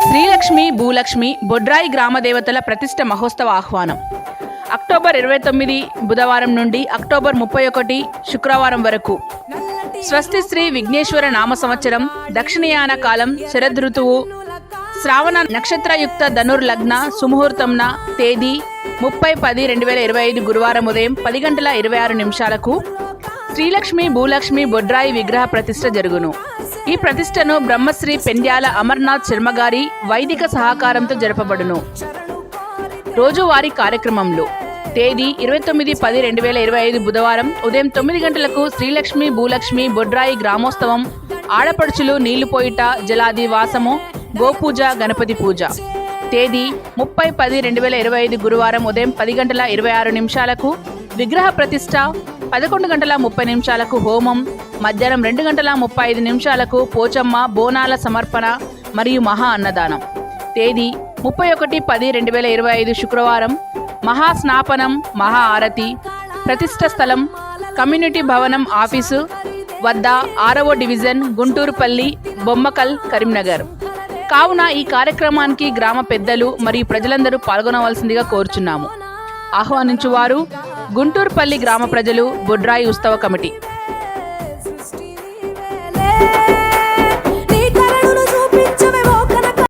శ్రీలక్ష్మి భూలక్ష్మి బొడ్రాయి గ్రామ దేవతల ప్రతిష్ఠ మహోత్సవ ఆహ్వానం అక్టోబర్ 29 బుధవారం నుండి అక్టోబర్ 31 శుక్రవారం వరకు. స్వస్తి శ్రీ విఘ్నేశ్వర నామ సంవత్సరం, దక్షిణయాన కాలం, శరదృతువు, శ్రావణ నక్షత్రయుక్త ధనుర్లగ్న సుముహూర్తంన తేదీ 30/10/2025 గురువారం ఉదయం 10:26 శ్రీలక్ష్మి భూలక్ష్మి బొడ్రాయి విగ్రహ ప్రతిష్ఠ జరుగును. ఈ ప్రతిష్టను బ్రహ్మశ్రీ పెండ్యాల అమర్నాథ్ శర్మ గారి వైదిక సహకారంతో జరపబడును. రోజువారీ కార్యక్రమంలో తేదీ 29/10/2025 బుధవారం ఉదయం 9 గంటలకు శ్రీలక్ష్మి భూలక్ష్మి బొడ్రాయి గ్రామోత్సవం, ఆడపడుచులు నీళ్లు పోయిట, జలాది వాసము, గోపూజ, గణపతి పూజ. తేదీ 30/10/2025 గురువారం ఉదయం 10:26 విగ్రహ ప్రతిష్ఠ, 11:30 హోమం, మధ్యాహ్నం 2:35 పోచమ్మ బోనాల సమర్పణ మరియు మహా అన్నదానం. తేదీ 31/10/2025 శుక్రవారం మహాస్నాపనం, మహా ఆరతి. ప్రతిష్ఠ స్థలం కమ్యూనిటీ భవనం ఆఫీసు వద్ద, 6వ డివిజన్, గుంటూరుపల్లి, బొమ్మకల్, కరీంనగర్. కావున ఈ కార్యక్రమానికి గ్రామ పెద్దలు మరియు ప్రజలందరూ పాల్గొనవలసిందిగా కోరుచున్నాము. ఆహ్వానించువారు గుంటూరుపల్లి గ్రామ ప్రజలు, బొడ్రాయి ఉత్సవ కమిటీ.